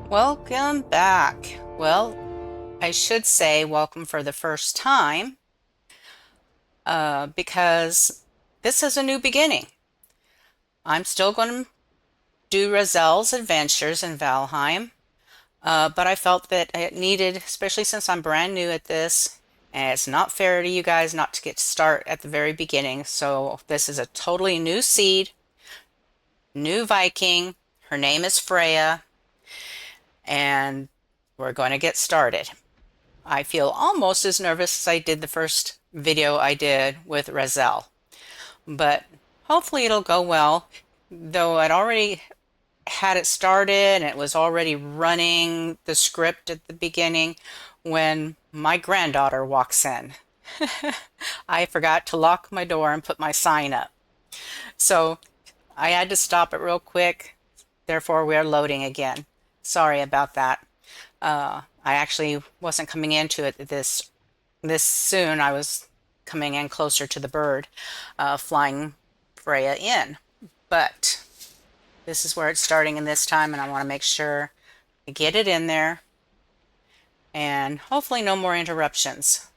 Welcome back. Well, I should say welcome for the first time because this is a new beginning. I'm still going to do Razel's adventures in Valheim, but I felt that it needed, especially since I'm brand new at this, and it's not fair to you guys not to get to start at the very beginning. So this is a totally new seed, new Viking. Her name is Freya, and we're going to get started. I feel almost as nervous as I did the first video I did with Razel, but hopefully it'll go well. Though I'd already had it started and it was already running the script at the beginning when my granddaughter walks in. I forgot to lock my door and put my sign up. So I had to stop it real quick. Therefore, we are loading again. Sorry about that. I actually wasn't coming into it this soon. I was coming in closer to the bird, flying Freya in. But this is where it's starting in this time, and I want to make sure I get it in there and hopefully no more interruptions.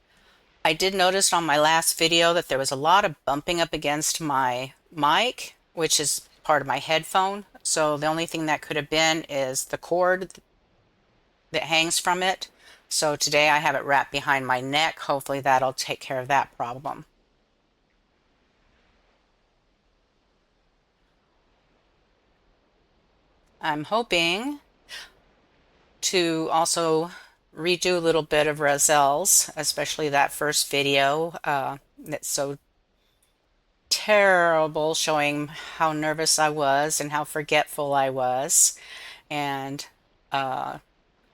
I did notice on my last video that there was a lot of bumping up against my mic, which is part of my headphone. So the only thing that could have been is the cord that hangs from it. So today I have it wrapped behind my neck. Hopefully that'll take care of that problem. I'm hoping to also redo a little bit of Razel's, especially that first video that's so terrible, showing how nervous I was and how forgetful I was. And uh,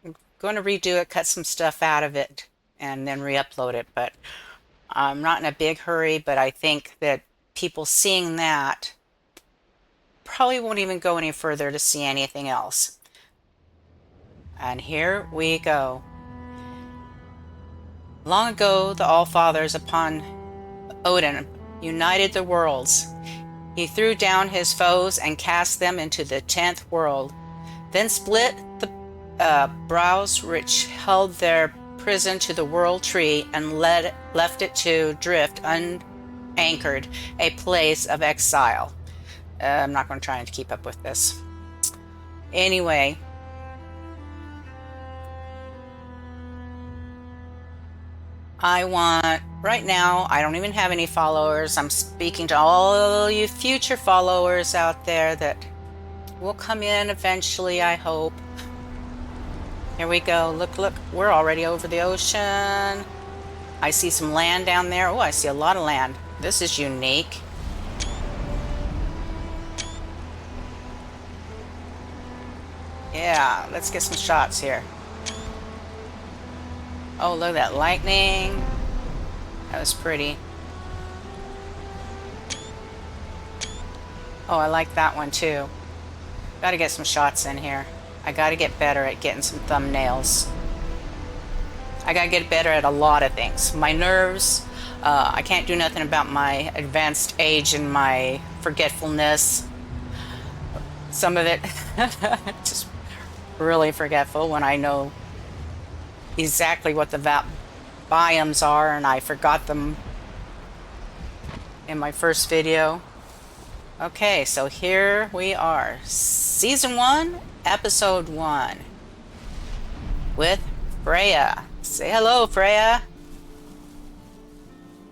I'm going to redo it, cut some stuff out of it, and then re-upload it. But I'm not in a big hurry, but I think that people seeing that probably won't even go any further to see anything else. And here we go. Long ago, the Allfathers upon Odin united the worlds. He threw down his foes and cast them into the 10th world, then split the brows which held their prison to the world tree and left it to drift unanchored, a place of exile. I'm not going to try and keep up with this. Anyway, right now, I don't even have any followers. I'm speaking to all you future followers out there that will come in eventually, I hope. Here we go. Look, look, we're already over the ocean. I see some land down there. Oh, I see a lot of land. This is unique. Yeah, let's get some shots here. Oh, look at that lightning. That was pretty. Oh, I like that one too. Gotta get some shots in here. I gotta get better at getting some thumbnails. I gotta get better at a lot of things. My nerves, I can't do nothing about my advanced age and my forgetfulness. Some of it, just really forgetful when I know exactly what the biomes are, and I forgot them in my first video. Okay, so here we are. Season 1, Episode 1 with Freya. Say hello, Freya.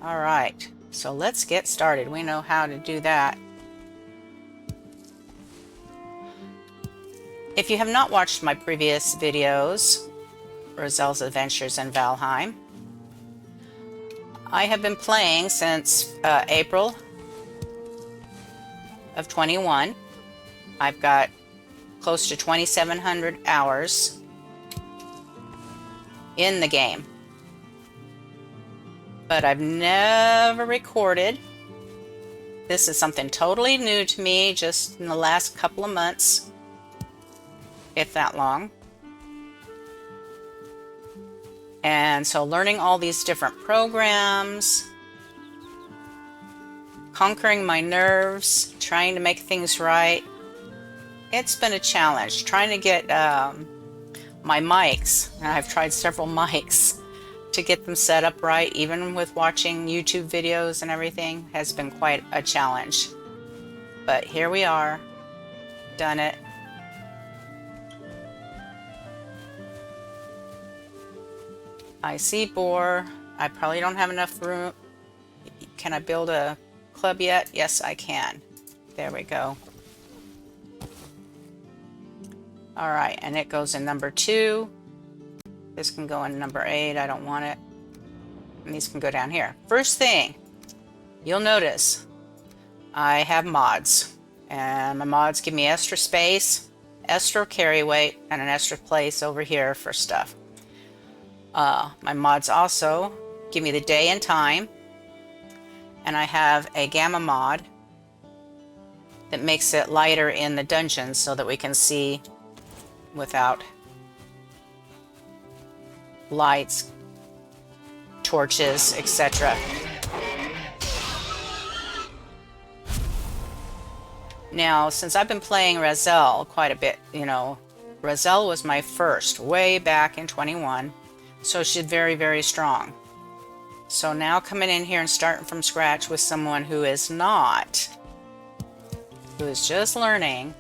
All right, so let's get started. We know how to do that. If you have not watched my previous videos, Razel's Adventures in Valheim, I have been playing since April of 21. I've got close to 2,700 hours in the game, but I've never recorded. This is something totally new to me, just in the last couple of months, if that long. And so learning all these different programs, conquering my nerves, trying to make things right. It's been a challenge trying to get my mics, and I've tried several mics to get them set up right, even with watching YouTube videos and everything, has been quite a challenge. But here we are, done it. I see boar. I probably don't have enough room. Can I build a club yet? Yes, I can. There we go. All right, and it goes in number 2. This can go in number 8. I don't want it. And these can go down here. First thing, you'll notice I have mods. And my mods give me extra space, extra carry weight, and an extra place over here for stuff. My mods also give me the day and time. And I have a gamma mod that makes it lighter in the dungeons so that we can see without lights, torches, etc. Now, since I've been playing Razel quite a bit, you know, Razel was my first way back in 21, so she's very, very strong. So now coming in here and starting from scratch with someone who is not, who is just learning,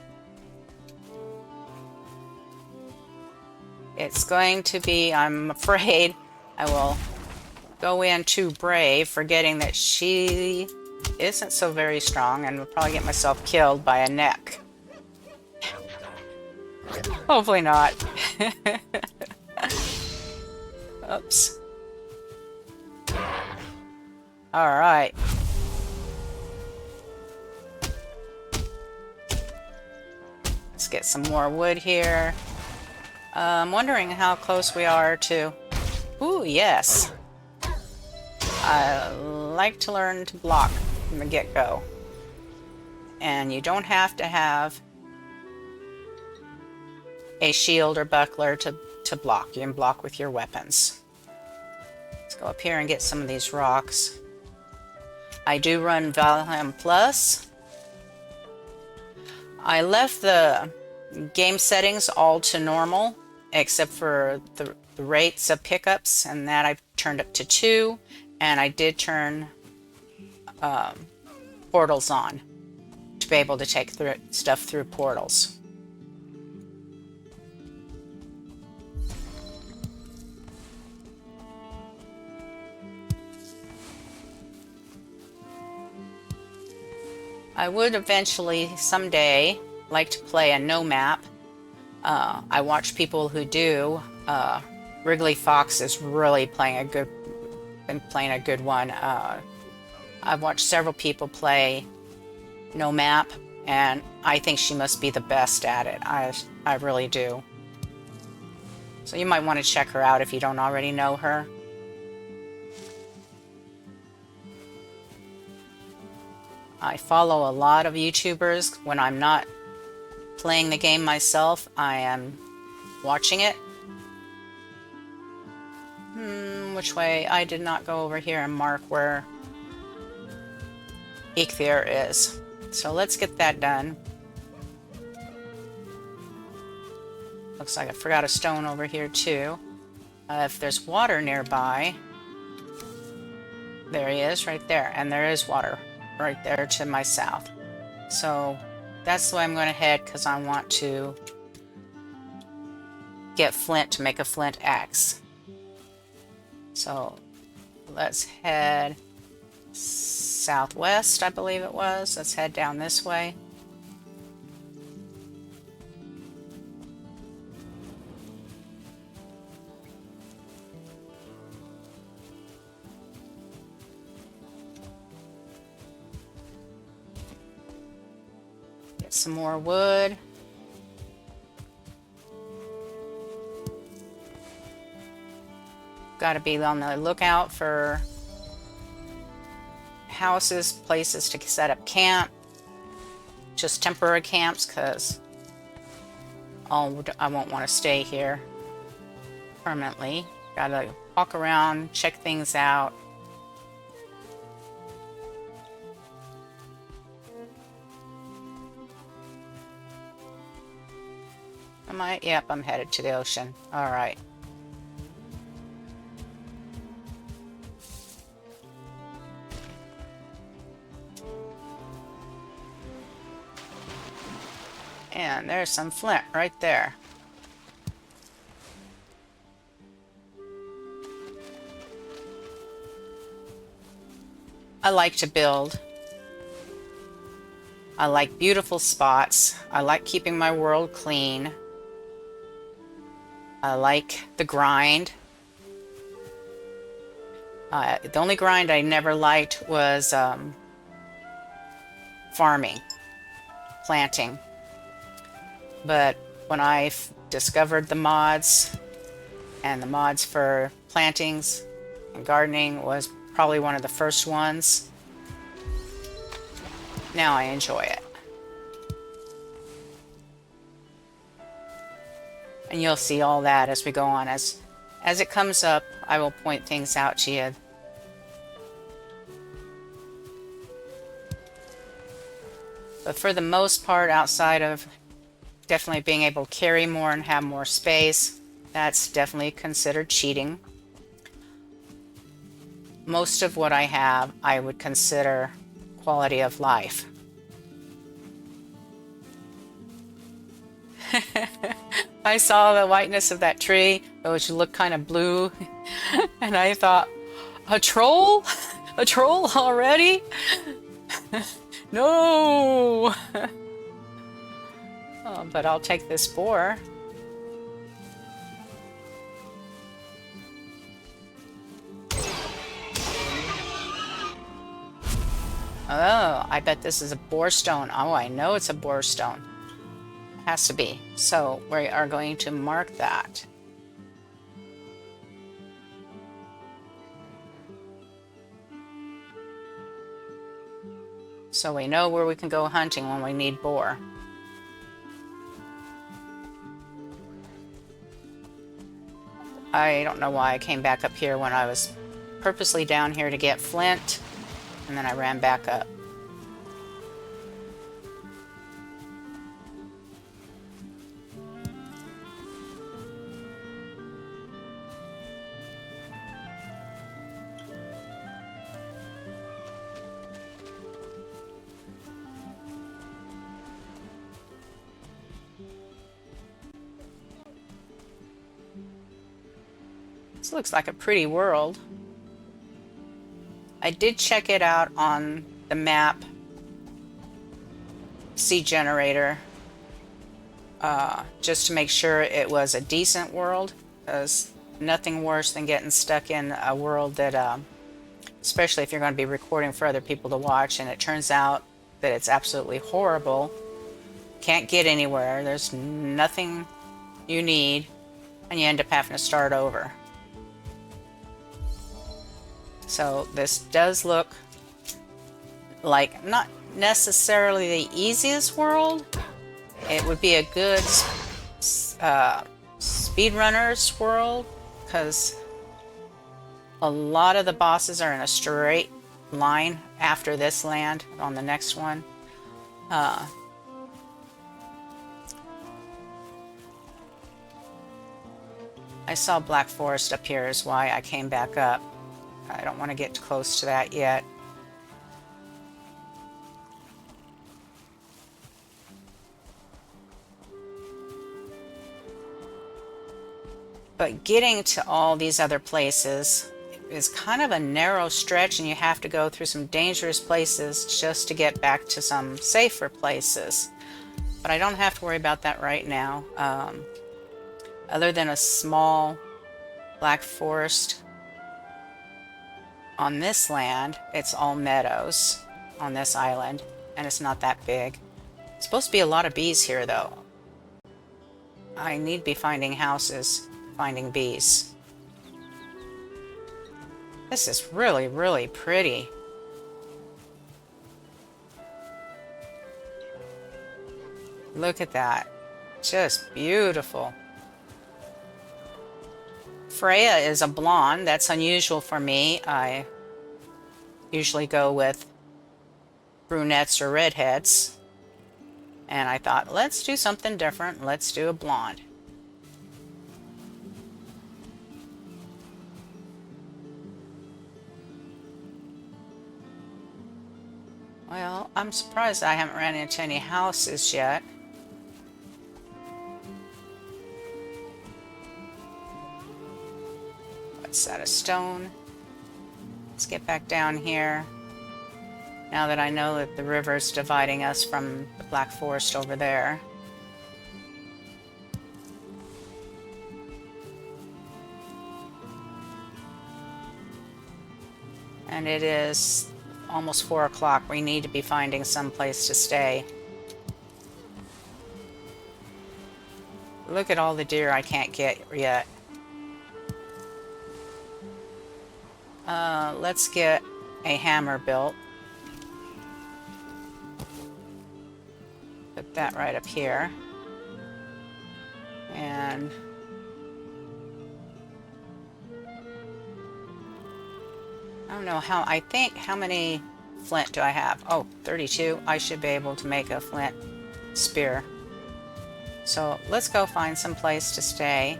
it's going to be, I'm afraid, I will go in too brave, forgetting that she isn't so very strong, and will probably get myself killed by a neck. Hopefully not. Oops. All right. Let's get some more wood here. I'm wondering how close we are to... Ooh, yes. I like to learn to block from the get-go. And you don't have to have a shield or buckler to block. You can block with your weapons. Let's go up here and get some of these rocks. I do run Valheim Plus. I left the game settings all to normal, except for the rates of pickups, and that I've turned up to 2, and I did turn portals on to be able to take stuff through portals. I would eventually, someday, like to play a no map. I watch people who do. Wrigley Fox is really been playing a good one. I've watched several people play no map, and I think she must be the best at it. I really do. So you might want to check her out if you don't already know her. I follow a lot of YouTubers. When I'm not playing the game myself, I am watching it. Which way? I did not go over here and mark where Eikthyr is. So let's get that done. Looks like I forgot a stone over here too. If there's water nearby, there he is right there, and there is water right there to my south. So that's the way I'm going to head, because I want to get flint to make a flint axe. So let's head southwest, I believe it was. Let's head down this way. Get some more wood. Got to be on the lookout for houses, places to set up camp. Just temporary camps, because I won't want to stay here permanently. Gotta walk around, check things out. Am I? Yep, I'm headed to the ocean. All right. And there's some flint right there. I like to build. I like beautiful spots. I like keeping my world clean. I like the grind. The only grind I never liked was farming, planting. But when I discovered the mods, and the mods for plantings and gardening was probably one of the first ones, now I enjoy it. And you'll see all that as we go on. As it comes up, I will point things out to you. But for the most part, outside of definitely being able to carry more and have more space, that's definitely considered cheating. Most of what I have, I would consider quality of life. I saw the whiteness of that tree, which looked kind of blue, and I thought, a troll? A troll already? No! Oh, but I'll take this boar. Oh, I bet this is a boar stone. Oh, I know it's a boar stone. Has to be. So we are going to mark that. So we know where we can go hunting when we need boar. I don't know why I came back up here when I was purposely down here to get flint, and then I ran back up. This looks like a pretty world. I did check it out on the map seed generator just to make sure it was a decent world, because nothing worse than getting stuck in a world that especially if you're going to be recording for other people to watch and it turns out that it's absolutely horrible, can't get anywhere, there's nothing you need, and you end up having to start over. So this does look like not necessarily the easiest world. It would be a good speedrunner's world, because a lot of the bosses are in a straight line after this land on the next one. I saw Black Forest up here is why I came back up. I don't want to get close to that yet. But getting to all these other places is kind of a narrow stretch, and you have to go through some dangerous places just to get back to some safer places. But I don't have to worry about that right now. Other than a small Black Forest on this land, it's all meadows on this island, and it's not that big. It's supposed to be a lot of bees here, though. I need to be finding houses, finding bees. This is really, really pretty. Look at that. Just beautiful. Freya is a blonde. That's unusual for me. I usually go with brunettes or redheads. And I thought, let's do something different. Let's do a blonde. Well, I'm surprised I haven't ran into any houses yet. What's that, a stone? Let's get back down here. Now that I know that the river's dividing us from the Black Forest over there. And it is almost 4 o'clock. We need to be finding some place to stay. Look at all the deer I can't get yet. Let's get a hammer built. Put that right up here. And I don't know how many flint do I have? Oh, 32. I should be able to make a flint spear. So let's go find some place to stay.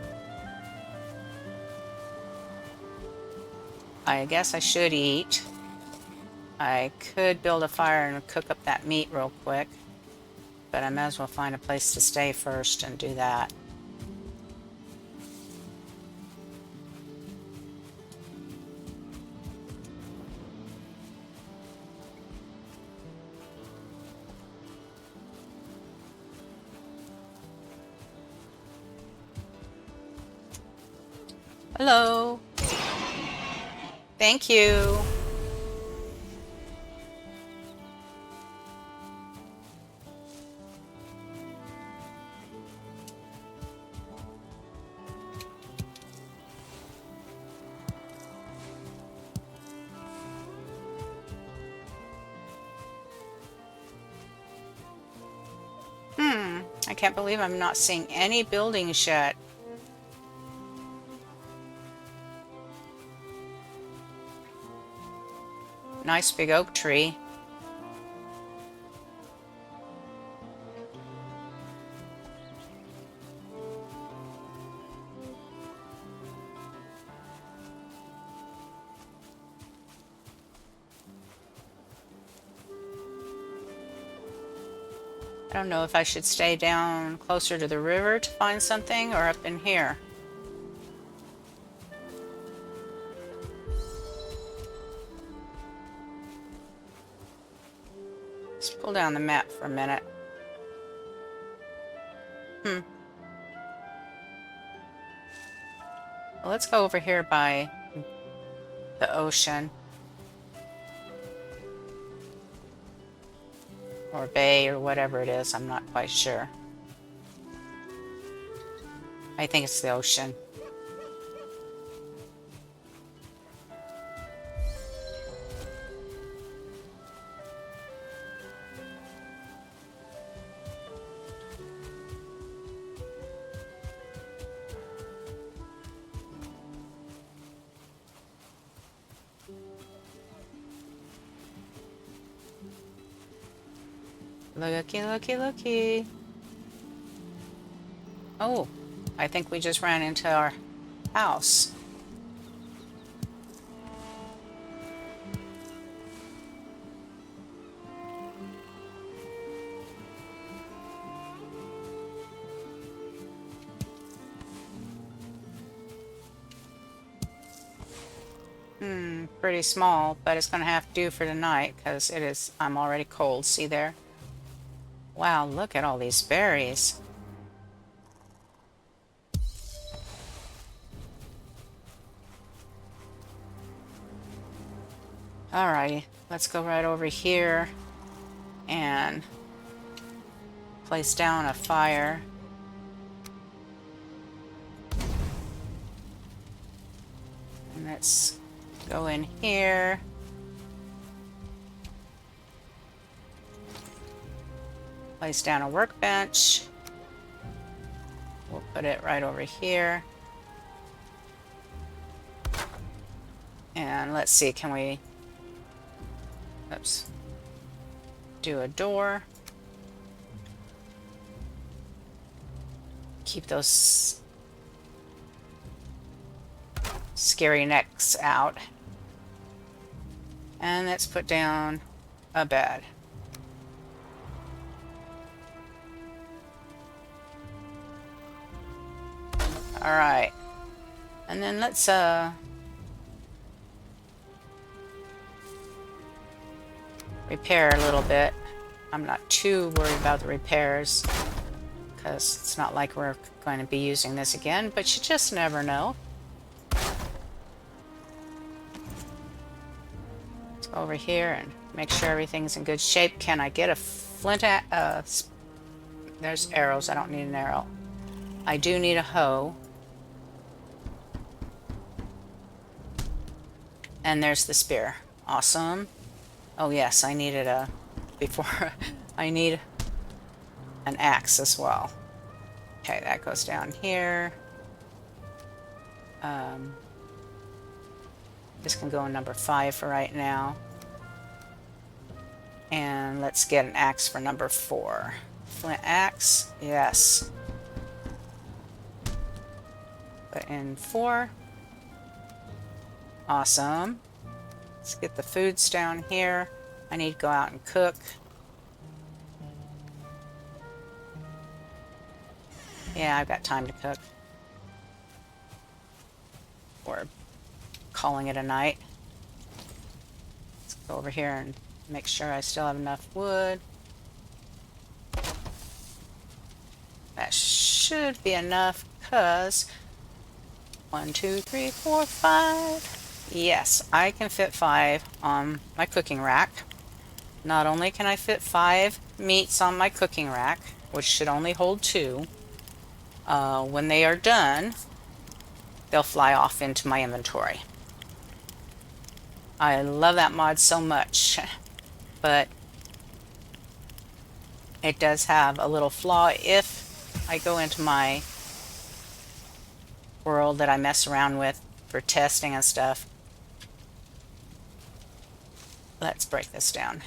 I guess I should eat. I could build a fire and cook up that meat real quick, but I might as well find a place to stay first and do that. Hello. Thank you. I can't believe I'm not seeing any buildings yet. Nice big oak tree. I don't know if I should stay down closer to the river to find something or up in here. Let's pull down the map for a minute. Well, let's go over here by the ocean. Or bay or whatever it is, I'm not quite sure. I think it's the ocean. Looky, looky, looky. Oh, I think we just ran into our house. Pretty small, but it's gonna have to do for tonight because I'm already cold. See there? Wow, look at all these berries. Alrighty, let's go right over here and place down a fire. And let's go in here. Place down a workbench. We'll put it right over here. And let's see, can we, oops, do a door. Keep those scary necks out. And let's put down a bed. All right. And then let's repair a little bit. I'm not too worried about the repairs because it's not like we're going to be using this again, but you just never know. Let's go over here and make sure everything's in good shape. Can I get a flint? There's arrows. I don't need an arrow. I do need a hoe. And there's the spear. Awesome. Oh yes, I needed a... before... I need an axe as well. Okay, that goes down here. This can go in number 5 for right now. And let's get an axe for number 4. Flint axe. Yes. Put in 4. Awesome. Let's get the foods down here. I need to go out and cook. Yeah, I've got time to cook. Or calling it a night. Let's go over here and make sure I still have enough wood. That should be enough because 1, 2, 3, 4, 5. Yes, I can fit 5 on my cooking rack. Not only can I fit 5 meats on my cooking rack, which should only hold 2, when they are done, they'll fly off into my inventory. I love that mod so much, but it does have a little flaw. If I go into my world that I mess around with for testing and stuff, let's break this down.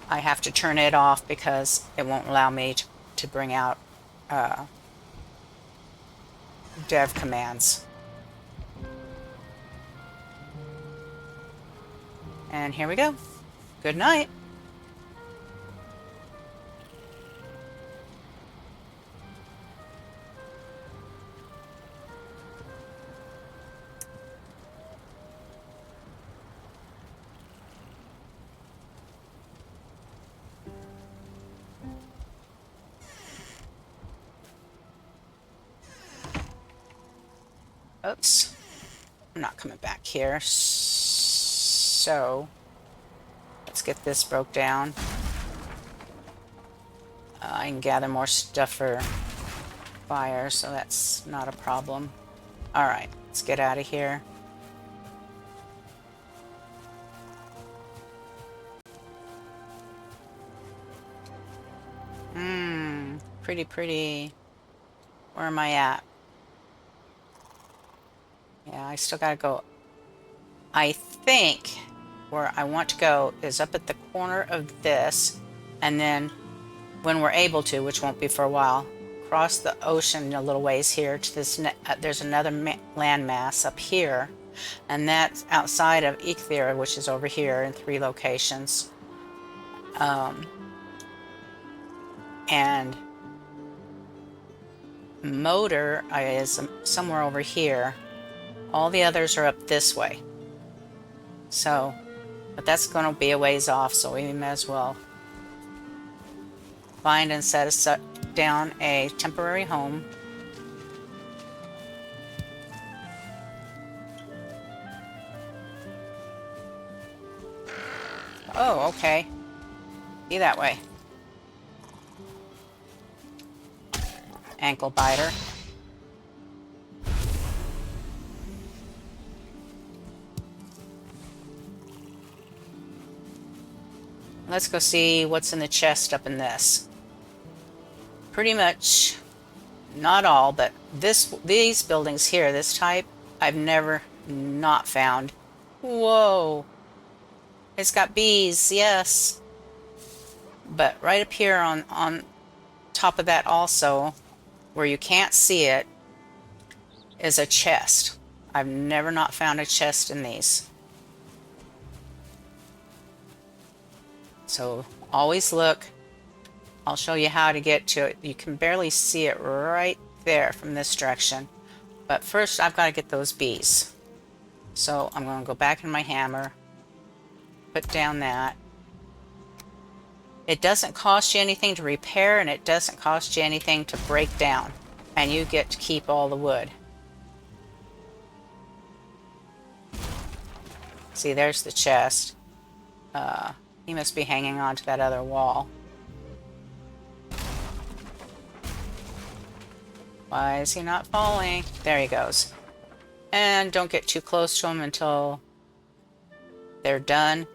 I have to turn it off because it won't allow me to bring out dev commands. And here we go. Good night. Oops. I'm not coming back here. So let's get this broke down. I can gather more stuff for fire, so that's not a problem. All right, let's get out of here. Pretty. Where am I at? Yeah, I still gotta go. I think where I want to go is up at the corner of this, and then when we're able to, which won't be for a while, cross the ocean a little ways here to this. There's another landmass up here, and that's outside of Eikthyr, which is over here in 3 locations. And Motor is somewhere over here. All the others are up this way. So, but that's going to be a ways off, so we may as well find and set us down a temporary home. Oh, okay. Be that way. Ankle biter. Let's go see what's in the chest up in this. Pretty much, not all, but these buildings here, this type, I've never not found. Whoa. It's got bees, yes. But right up here on top of that also, where you can't see it, is a chest. I've never not found a chest in these. So always look. I'll show you how to get to it. You can barely see it right there from this direction. But first I've got to get those bees. So I'm going to go back in my hammer, put down that. It doesn't cost you anything to repair, and it doesn't cost you anything to break down. And you get to keep all the wood. See, there's the chest. He must be hanging on to that other wall. Why is he not falling? There he goes. And don't get too close to him until they're done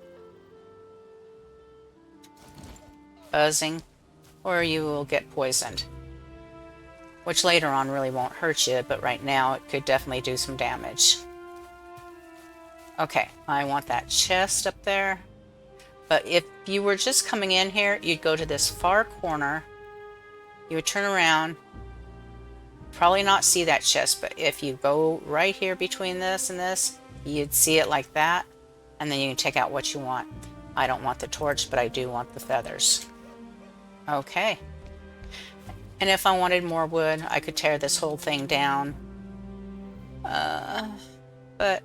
buzzing, or you will get poisoned. Which later on really won't hurt you, but right now it could definitely do some damage. Okay, I want that chest up there. But if you were just coming in here, you'd go to this far corner. You would turn around. Probably not see that chest, but if you go right here between this and this, you'd see it like that. And then you can take out what you want. I don't want the torch, but I do want the feathers. Okay. And if I wanted more wood, I could tear this whole thing down. But...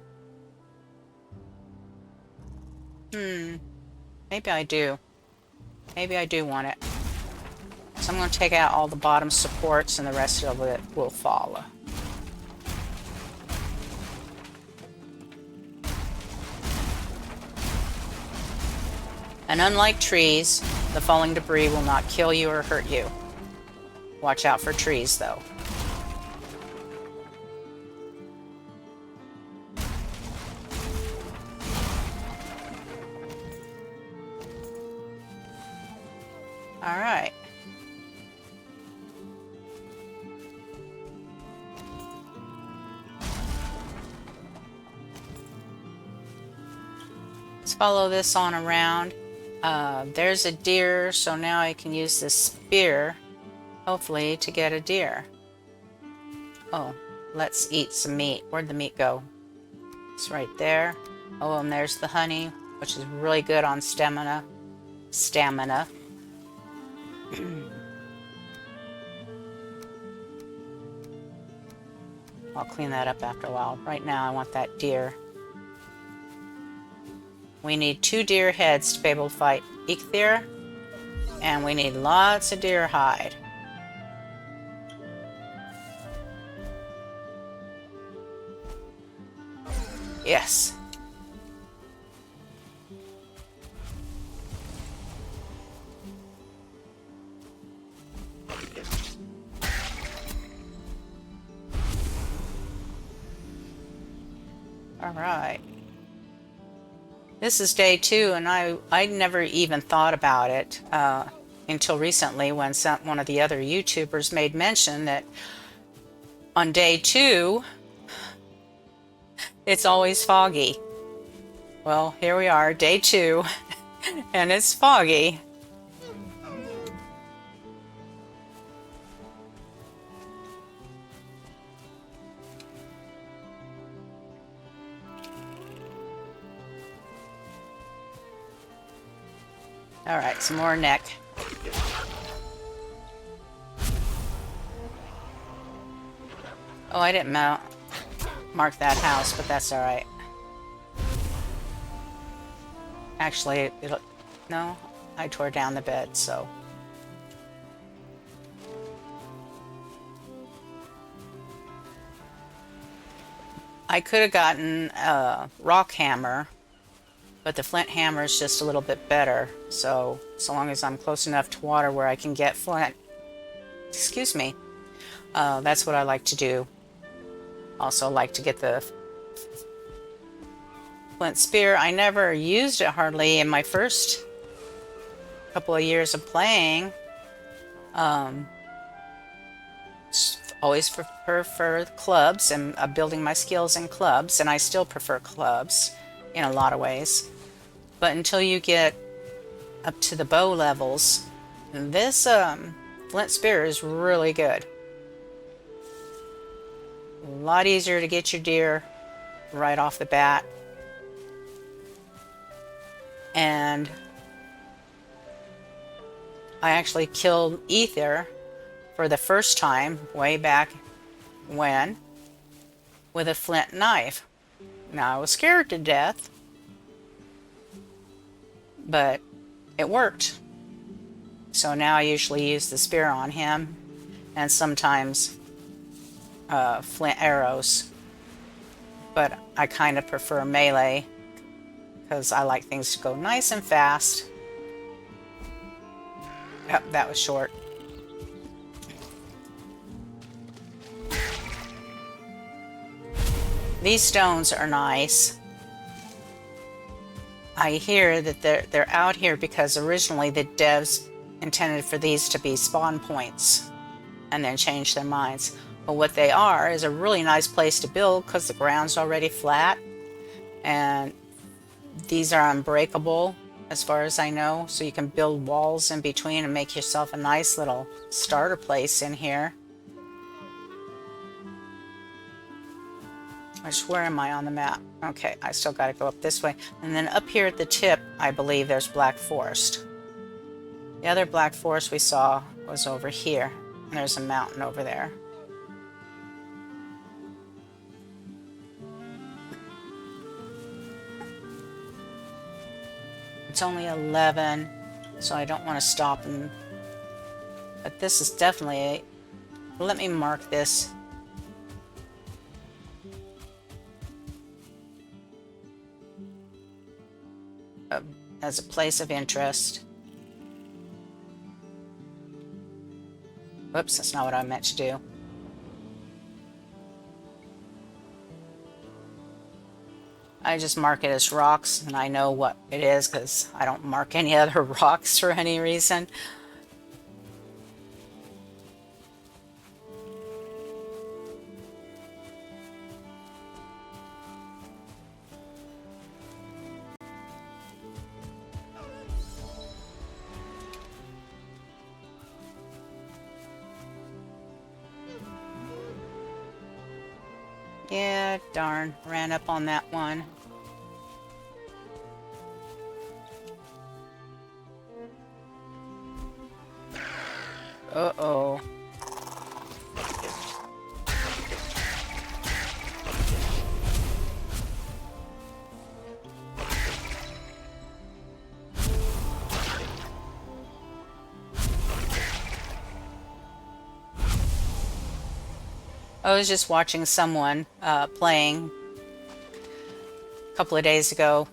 maybe I do. Maybe I do want it. So I'm going to take out all the bottom supports and the rest of it will follow. And unlike trees, the falling debris will not kill you or hurt you. Watch out for trees, though. All right. Let's follow this on around. There's a deer, so now I can use this spear, hopefully, to get a deer. Oh, let's eat some meat. Where'd the meat go? It's right there. Oh, and there's the honey, which is really good on stamina. I'll clean that up after a while. Right now I want that deer. We need 2 deer heads to be able to fight Eikthyr, and we need lots of deer hide. Yes. All right. This is day 2, and I never even thought about it until recently when one of the other YouTubers made mention that on day 2, it's always foggy. Well, here we are, day 2, and it's foggy. All right, some more neck. Oh, I didn't mark that house, but that's all right. Actually, no, I tore down the bed, so. I could have gotten a rock hammer, but the flint hammer is just a little bit better. So long as I'm close enough to water where I can get flint, excuse me, that's what I like to do. Also like to get the flint spear. I never used it hardly in my first couple of years of playing. Always prefer clubs and building my skills in clubs, and I still prefer clubs in a lot of ways. But until you get up to the bow levels. And this flint spear is really good. A lot easier to get your deer right off the bat. And I actually killed Ether for the first time way back when with a flint knife. Now I was scared to death, but it worked. So now I usually use the spear on him and sometimes flint arrows, but I kind of prefer melee because I like things to go nice and fast. Yep, that was short. These stones are nice. I hear that they're out here because originally the devs intended for these to be spawn points and then changed their minds. But what they are is a really nice place to build because the ground's already flat, and these are unbreakable as far as I know, so you can build walls in between and make yourself a nice little starter place in here. Where am I on the map? Okay, I still got to go up this way. And then up here at the tip, I believe there's Black Forest. The other Black Forest we saw was over here. And there's a mountain over there. It's only 11, so I don't want to stop and... But this is definitely a... Let me mark this. As a place of interest. Whoops, that's not what I meant to do. I just mark it as rocks, and I know what it is because I don't mark any other rocks for any reason. Yeah, darn, ran up on that one. Uh-oh. I was just watching someone playing a couple of days ago,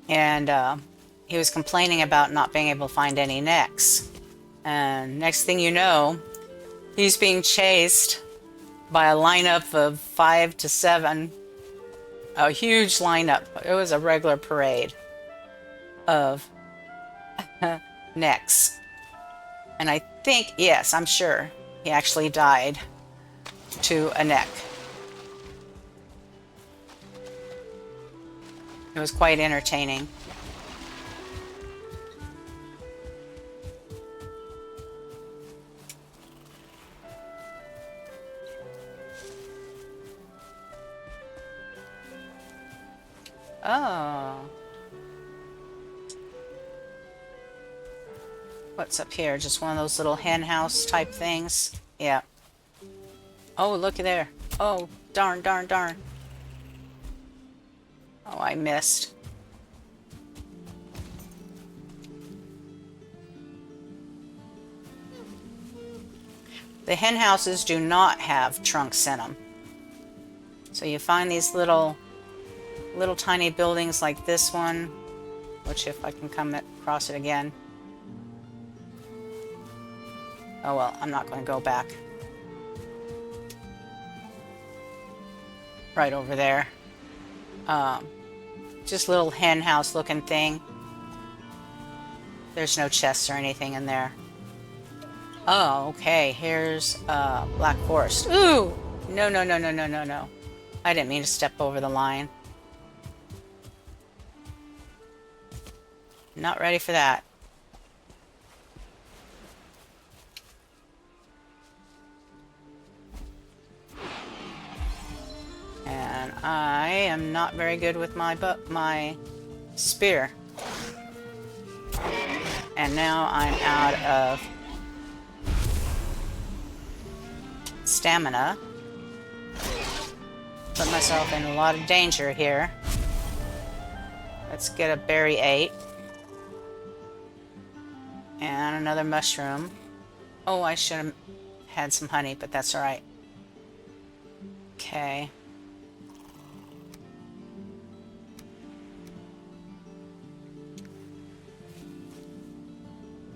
and he was complaining about not being able to find any necks. And next thing you know, he's being chased by a lineup of 5 to 7. A huge lineup. It was a regular parade of necks. And I think, yes, I'm sure, he actually died to a neck. It was quite entertaining. Oh. What's up here? Just one of those little hen house type things? Yeah. Oh, looky there. Oh, darn, darn, darn. Oh, I missed. The hen houses do not have trunks in them. So you find these little tiny buildings like this one, which if I can come across it again. Oh well, I'm not going to go back. Right over there. Just little hen house looking thing. There's no chests or anything in there. Oh, okay. Here's Black Forest. Ooh! No, no, no, no, no, no, no. I didn't mean to step over the line. Not ready for that. I am not very good with my spear. And now I'm out of stamina. Put myself in a lot of danger here. Let's get a berry 8. And another mushroom. Oh, I should have had some honey, but that's alright. Okay.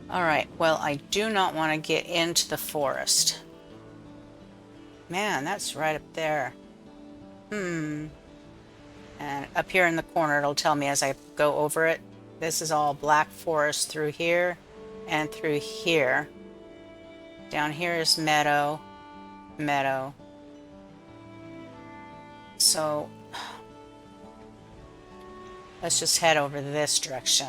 Alright, well, I do not want to get into the forest. Man, that's right up there. And up here in the corner, it'll tell me as I go over it. This is all black forest through here and through here. Down here is meadow. So let's just head over this direction.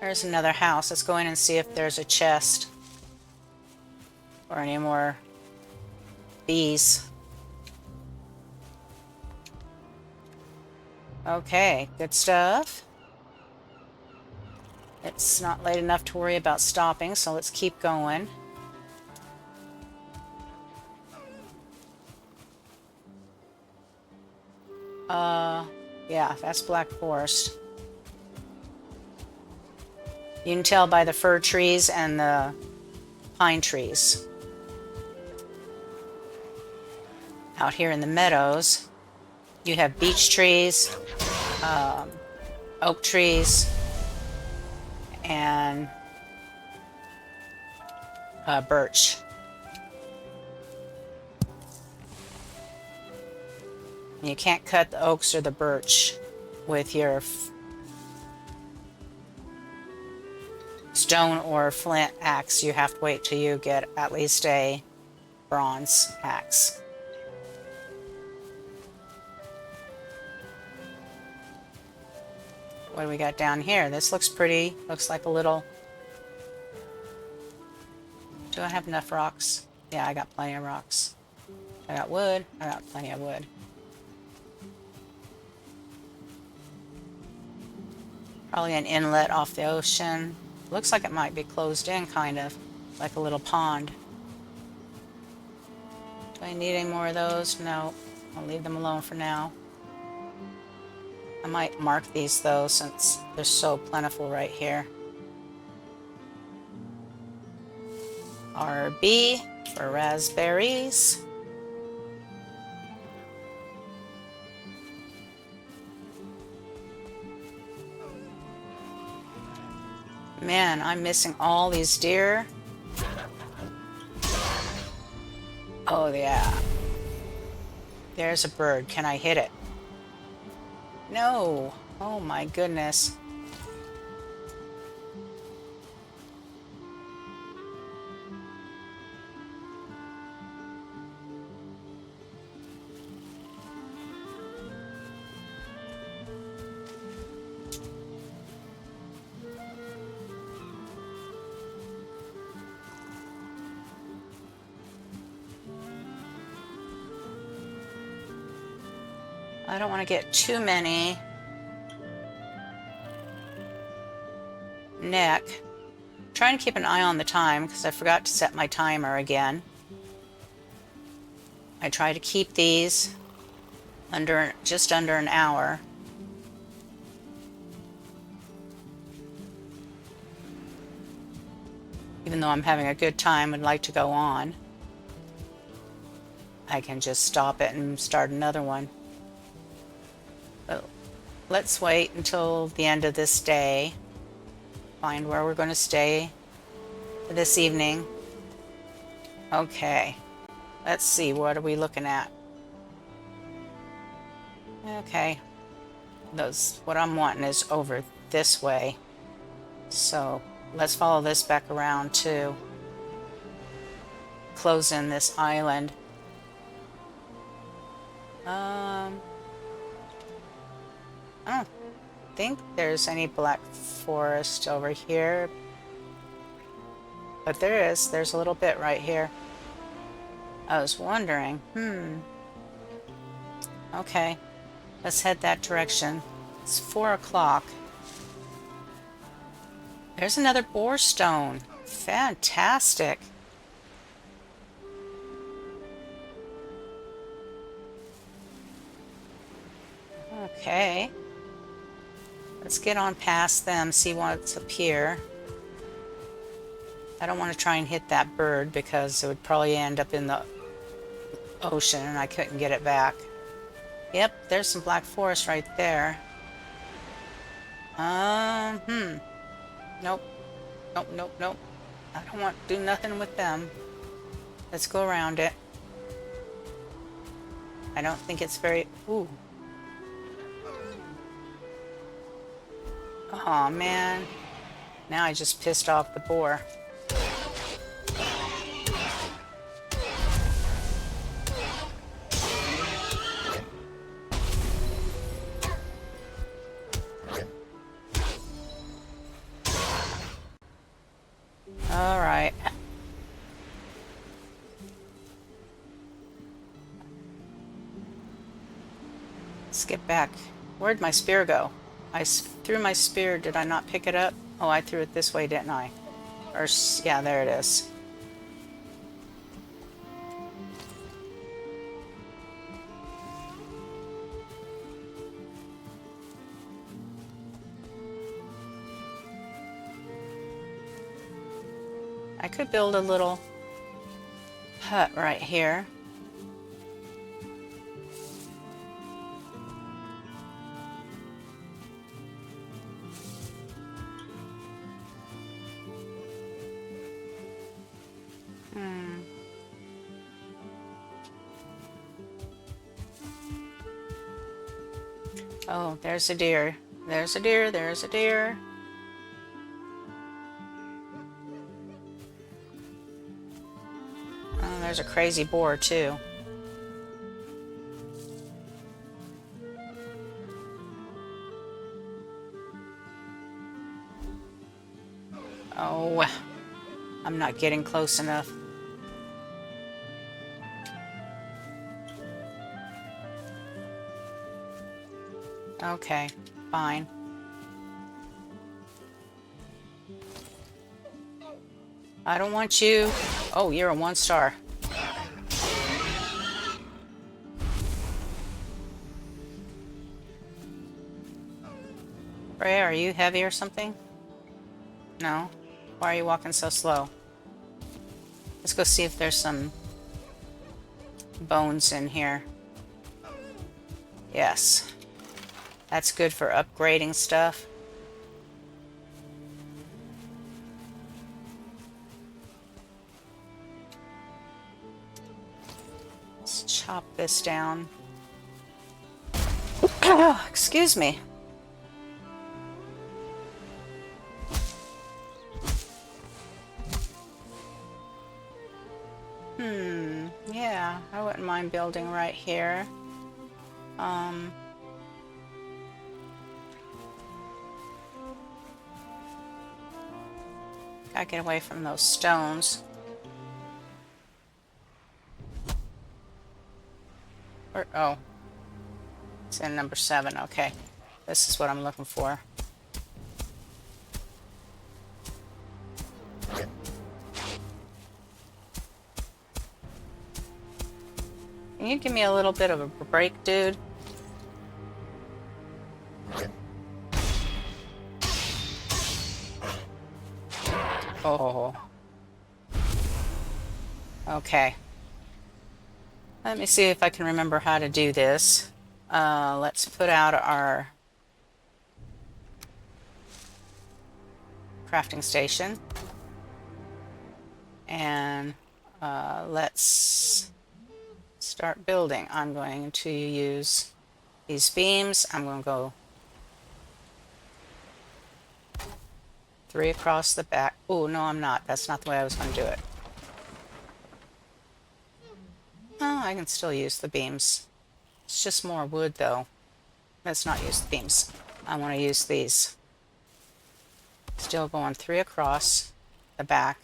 There's another house. Let's go in and see if there's a chest or any more bees. Okay, good stuff. It's not late enough to worry about stopping, so let's keep going. Yeah, that's Black Forest. You can tell by the fir trees and the pine trees. Out here in the meadows, you have beech trees, oak trees, and birch. And you can't cut the oaks or the birch with your stone or flint axe. You have to wait till you get at least a bronze axe. What do we got down here? This looks pretty. Looks like a little... Do I have enough rocks? Yeah, I got plenty of rocks. I got wood. I got plenty of wood. Probably an inlet off the ocean. Looks like it might be closed in, kind of. Like a little pond. Do I need any more of those? No. I'll leave them alone for now. I might mark these, though, since they're so plentiful right here. RB for raspberries. Man, I'm missing all these deer. Oh, yeah. There's a bird. Can I hit it? No. Oh, my goodness. I don't want to get too many. Neck. Trying to keep an eye on the time because I forgot to set my timer again. I try to keep these under just under an hour. Even though I'm having a good time and like to go on, I can just stop it and start another one. But let's wait until the end of this day. Find where we're going to stay this evening. Okay. Let's see. What are we looking at? Okay. What I'm wanting is over this way. So let's follow this back around to close in this island. I don't think there's any black forest over here, but there is. There's a little bit right here. I was wondering, okay, let's head that direction. It's 4 o'clock. There's another boar stone. Fantastic. Okay. Let's get on past them, see what's up here. I don't want to try and hit that bird because it would probably end up in the ocean and I couldn't get it back. Yep, there's some black forest right there. Nope. Nope, nope, nope. I don't want to do nothing with them. Let's go around it. I don't think it's very... Ooh. Aw, man. Now I just pissed off the boar. All right. Let's get back. Where'd my spear go? I threw my spear. Did I not pick it up? Oh, I threw it this way, didn't I? Or, yeah, there it is. I could build a little hut right here. Oh, there's a deer. There's a deer. There's a deer. Oh, there's a crazy boar, too. Oh, I'm not getting close enough. Okay, fine. I don't want you. Oh, you're a 1-star. Freya, are you heavy or something? No? Why are you walking so slow? Let's go see if there's some bones in here. Yes. That's good for upgrading stuff. Let's chop this down. Oh, excuse me. Yeah, I wouldn't mind building right here. Gotta get away from those stones. Oh. It's in number 7, okay. This is what I'm looking for. Can you give me a little bit of a break, dude? Oh. Okay. Let me see if I can remember how to do this. Let's put out our crafting station. And let's start building. I'm going to use these beams. I'm going to go 3 across the back. Oh, no, I'm not. That's not the way I was going to do it. Oh, I can still use the beams. It's just more wood, though. Let's not use the beams. I want to use these. Still going 3 across the back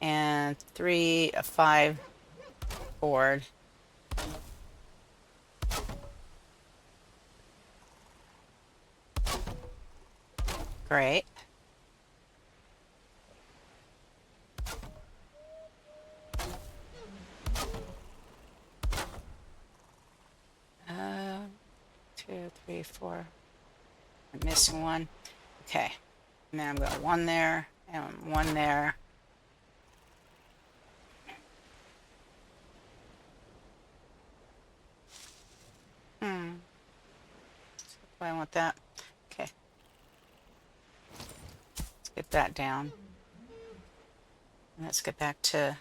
and 5 forward. Great. Uh, 2, 3, 4. I'm missing one. Okay. And then I'm going 1 there and 1 there. I want that. Okay. Let's get that down. And let's get back to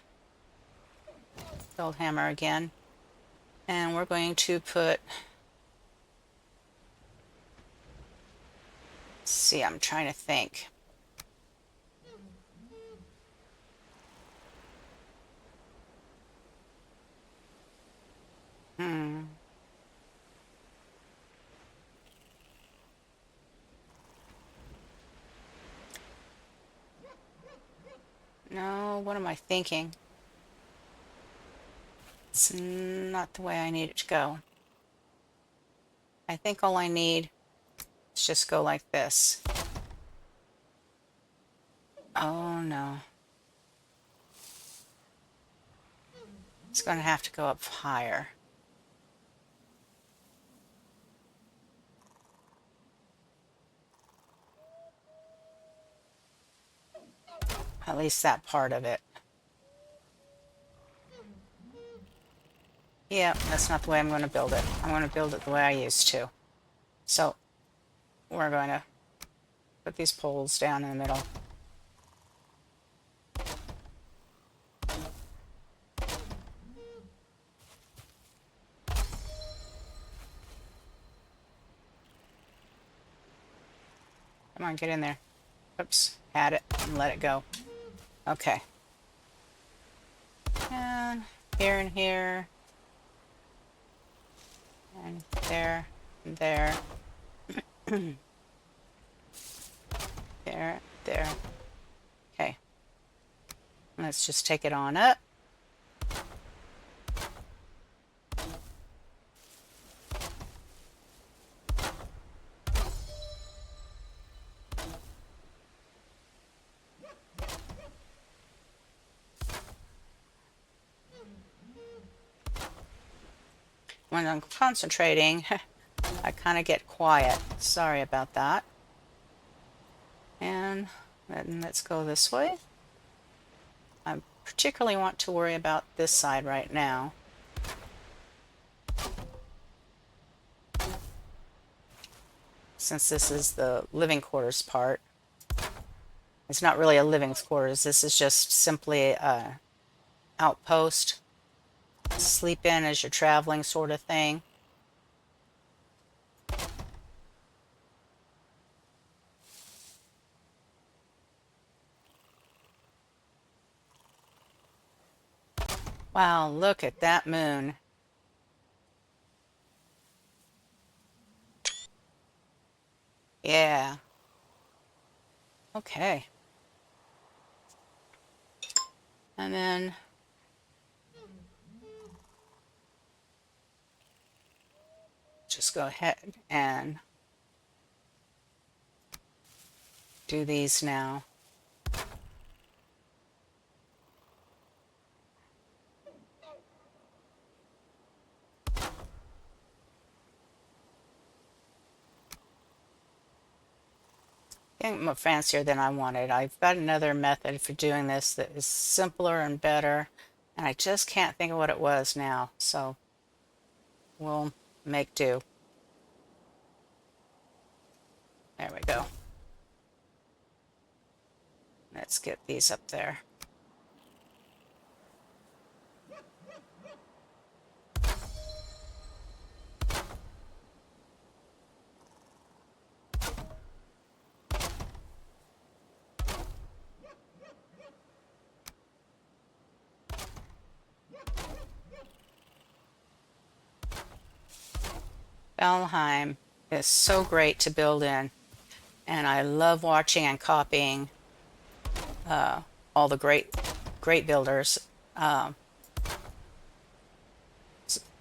build hammer again. And we're going to put, let's see, I'm trying to think. No, what am I thinking? It's not the way I need it to go. I think all I need is just go like this. Oh no. It's going to have to go up higher. At least that part of it. Yeah, that's not the way I'm going to build it. I'm going to build it the way I used to. So we're going to put these poles down in the middle. Come on, get in there. Oops, had it and let it go. Okay. And here and here. And there and there. There, there. Okay. Let's just take it on up. When I'm concentrating, I kind of get quiet. Sorry about that. And then let's go this way. I particularly want to worry about this side right now. Since this is the living quarters part. It's not really a living quarters. This is just simply a outpost. Sleep in as you're traveling sort of thing. Wow, look at that moon. Yeah. Okay. And then just go ahead and do these now. Getting more fancier than I wanted. I've got another method for doing this that is simpler and better, and I just can't think of what it was now, so we'll make do. There we go. Let's get these up there. Valheim. It's so great to build in, and I love watching and copying all the great builders. Um,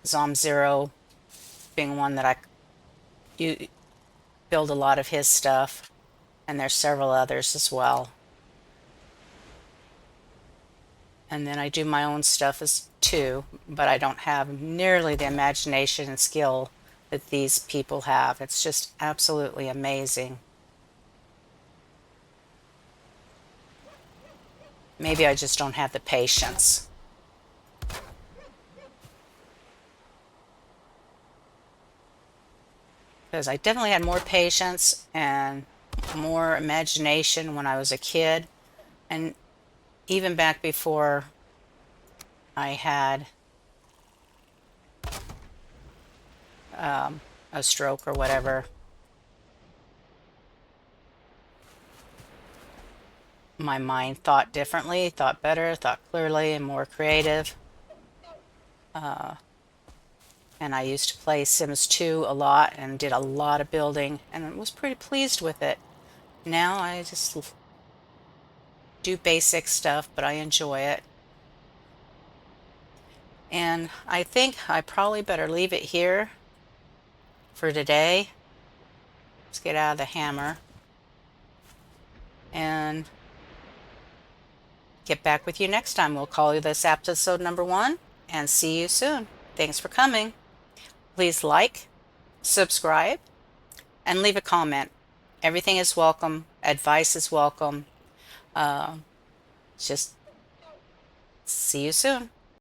Zom Zero being one that I you build a lot of his stuff, and there's several others as well. And then I do my own stuff as too, but I don't have nearly the imagination and skill that these people have. It's just absolutely amazing. Maybe I just don't have the patience. Because I definitely had more patience and more imagination when I was a kid, and even back before I had a stroke or whatever. My mind thought differently, thought better, thought clearly, and more creative. And I used to play Sims 2 a lot and did a lot of building and was pretty pleased with it. Now I just do basic stuff, but I enjoy it. And I think I probably better leave it here for today. Let's get out of the hammer and get back with you next time. We'll call you this episode number 1 and see you soon. Thanks for coming. Please like, subscribe, and leave a comment. Everything is welcome. Advice is welcome. Just see you soon.